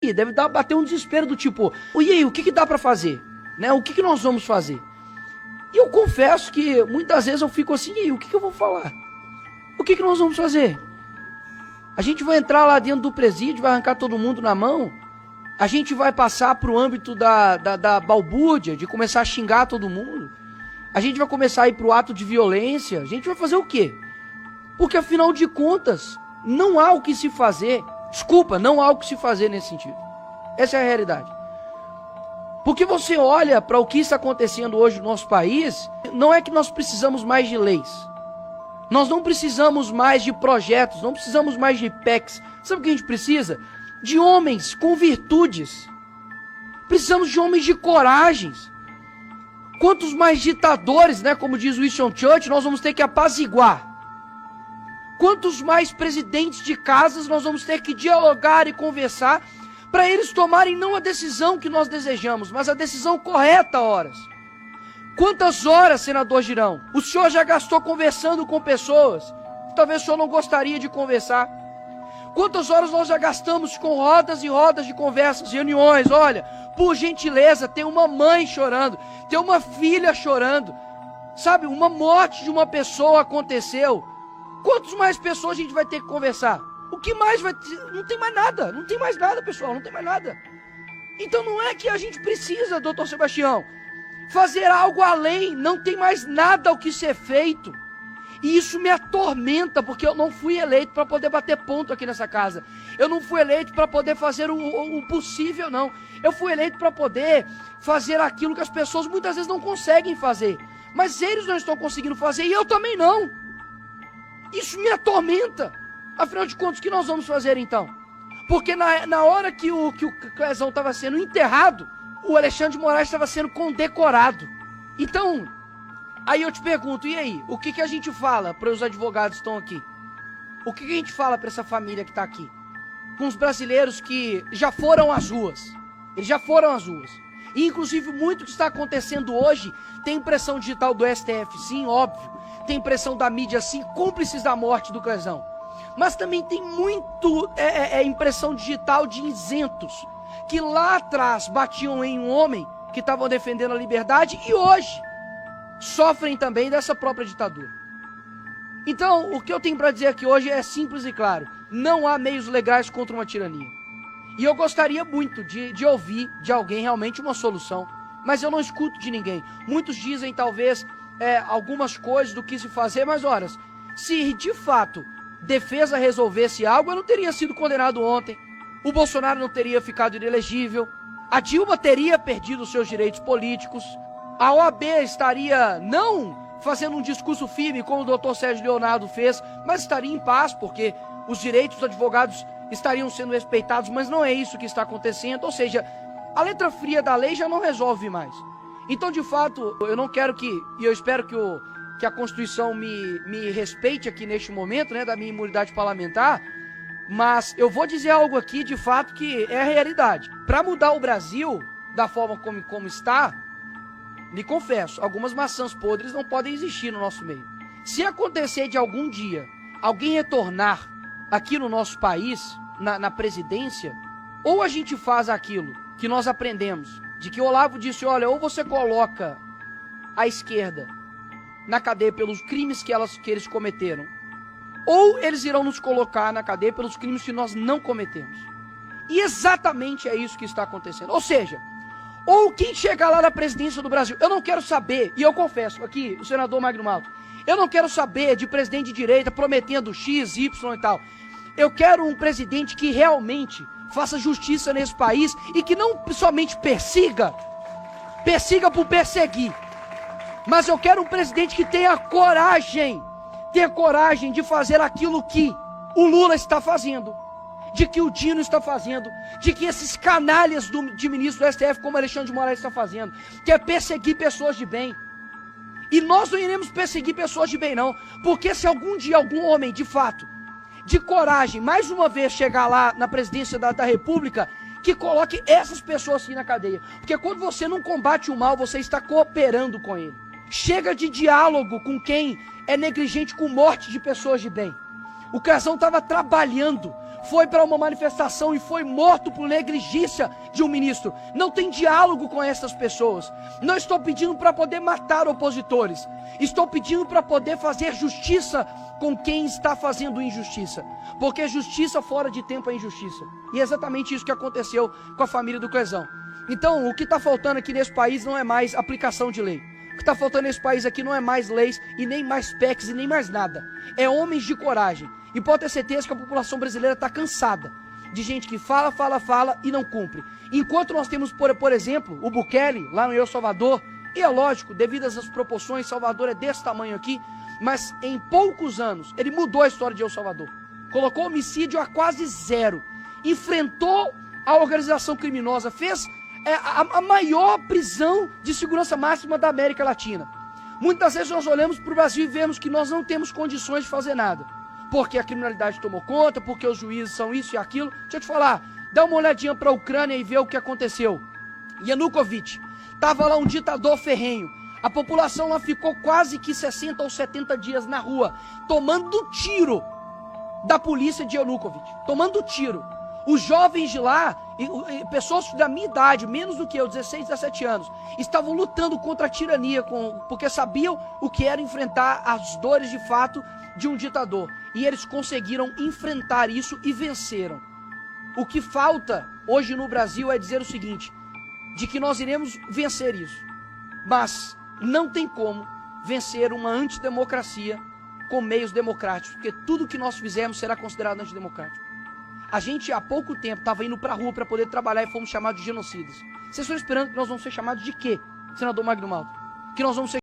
E deve bater um desespero do tipo, e aí, o que dá pra fazer? Né? O que nós vamos fazer? E eu confesso que muitas vezes eu fico assim, e aí, o que eu vou falar? O que nós vamos fazer? A gente vai entrar lá dentro do presídio, vai arrancar todo mundo na mão? A gente vai passar pro âmbito da balbúrdia, de começar a xingar todo mundo? A gente vai começar a ir pro ato de violência? A gente vai fazer o quê? Porque afinal de contas, não há o que se fazer. Desculpa, não há o que se fazer nesse sentido. Essa é a realidade. Porque você olha para o que está acontecendo hoje no nosso país, não é que nós precisamos mais de leis. Nós não precisamos mais de projetos, não precisamos mais de PECs. Sabe o que a gente precisa? De homens com virtudes. Precisamos de homens de coragens. Quantos mais ditadores, né, como diz Winston Churchill, nós vamos ter que apaziguar? Quantos mais presidentes de casas nós vamos ter que dialogar e conversar para eles tomarem não a decisão que nós desejamos, mas a decisão correta a horas? Quantas horas, senador Girão, o senhor já gastou conversando com pessoas que talvez o senhor não gostaria de conversar? Quantas horas nós já gastamos com rodas e rodas de conversas, reuniões? Olha, por gentileza, tem uma mãe chorando, tem uma filha chorando, sabe, uma morte de uma pessoa aconteceu. Quantas mais pessoas a gente vai ter que conversar? O que mais vai ter? Não tem mais nada, não tem mais nada, pessoal, não tem mais nada. Então não é que a gente precisa, doutor Sebastião, fazer algo além, não tem mais nada o que ser feito. E isso me atormenta, porque eu não fui eleito para poder bater ponto aqui nessa casa. Eu não fui eleito para poder fazer o possível, não. Eu fui eleito para poder fazer aquilo que as pessoas muitas vezes não conseguem fazer. Mas eles não estão conseguindo fazer e eu também não. Isso me atormenta. Afinal de contas, o que nós vamos fazer então? Porque na hora que o Clezão estava sendo enterrado, o Alexandre de Moraes estava sendo condecorado. Então, aí eu te pergunto, e aí? O que a gente fala para os advogados que estão aqui? O que a gente fala para essa família que está aqui? Com os brasileiros que já foram às ruas. Eles já foram às ruas. E inclusive muito que está acontecendo hoje tem impressão digital do STF, sim, óbvio. Tem impressão da mídia, sim, cúmplices da morte do Clezão. Mas também tem muito impressão digital de isentos, que lá atrás batiam em um homem que estavam defendendo a liberdade e hoje sofrem também dessa própria ditadura. Então, o que eu tenho para dizer aqui hoje é simples e claro. Não há meios legais contra uma tirania. E eu gostaria muito de ouvir de alguém realmente uma solução, mas eu não escuto de ninguém. Muitos dizem talvez algumas coisas do que se fazer, mas olha, se de fato defesa resolvesse algo, eu não teria sido condenado ontem, o Bolsonaro não teria ficado inelegível, a Dilma teria perdido os seus direitos políticos, a OAB estaria não fazendo um discurso firme como o doutor Sérgio Leonardo fez, mas estaria em paz, porque os direitos dos advogados estariam sendo respeitados, mas não é isso que está acontecendo. Ou seja, a letra fria da lei já não resolve mais. Então, de fato, eu não quero e eu espero que a Constituição me respeite aqui neste momento, né, da minha imunidade parlamentar, mas eu vou dizer algo aqui, de fato, que é a realidade. Para mudar o Brasil da forma como está, lhe confesso, algumas maçãs podres não podem existir no nosso meio. Se acontecer de algum dia alguém retornar aqui no nosso país, na presidência, ou a gente faz aquilo que nós aprendemos, de que Olavo disse, olha, ou você coloca a esquerda na cadeia pelos crimes que eles cometeram, ou eles irão nos colocar na cadeia pelos crimes que nós não cometemos. E exatamente é isso que está acontecendo. Ou seja, ou quem chegar lá na presidência do Brasil, eu não quero saber, e eu confesso aqui, o senador Magno Malta, eu não quero saber de presidente de direita prometendo X, Y e tal. Eu quero um presidente que realmente faça justiça nesse país e que não somente persiga por perseguir, mas eu quero um presidente que tenha coragem de fazer aquilo que o Lula está fazendo, de que o Dino está fazendo, de que esses canalhas de ministro do STF como Alexandre de Moraes está fazendo, que é perseguir pessoas de bem. E nós não iremos perseguir pessoas de bem não, porque se algum dia algum homem de fato, de coragem, mais uma vez chegar lá na presidência da República, que coloque essas pessoas assim na cadeia, porque quando você não combate o mal, você está cooperando com ele. Chega de diálogo com quem é negligente com morte de pessoas de bem. O Clezão estava trabalhando foi para uma manifestação e foi morto por negligência de um ministro. Não tem diálogo com essas pessoas. Não estou pedindo para poder matar opositores. Estou pedindo para poder fazer justiça com quem está fazendo injustiça. Porque justiça fora de tempo é injustiça. E é exatamente isso que aconteceu com a família do Clezão. Então, o que está faltando aqui nesse país não é mais aplicação de lei. O que está faltando nesse país aqui não é mais leis e nem mais PECs e nem mais nada. É homens de coragem. E pode ter certeza que a população brasileira está cansada de gente que fala e não cumpre. Enquanto nós temos, por exemplo, o Bukele lá no El Salvador, e é lógico, devido às proporções, Salvador é desse tamanho aqui, mas em poucos anos ele mudou a história de El Salvador. Colocou homicídio a quase zero. Enfrentou a organização criminosa, fez a maior prisão de segurança máxima da América Latina. Muitas vezes nós olhamos para o Brasil e vemos que nós não temos condições de fazer nada. Porque a criminalidade tomou conta, porque os juízes são isso e aquilo. Deixa eu te falar, dá uma olhadinha para a Ucrânia e vê o que aconteceu. Yanukovych, estava lá um ditador ferrenho. A população lá ficou quase que 60 ou 70 dias na rua, tomando tiro da polícia de Yanukovych. Tomando tiro. Os jovens de lá, pessoas da minha idade, menos do que eu, 16, 17 anos, estavam lutando contra a tirania, porque sabiam o que era enfrentar as dores de fato de um ditador. E eles conseguiram enfrentar isso e venceram. O que falta hoje no Brasil é dizer o seguinte, de que nós iremos vencer isso. Mas não tem como vencer uma antidemocracia com meios democráticos, porque tudo que nós fizermos será considerado antidemocrático. A gente há pouco tempo estava indo para a rua para poder trabalhar e fomos chamados de genocidas. Vocês estão esperando que nós vamos ser chamados de quê, senador Magno Malta? Que nós vamos ser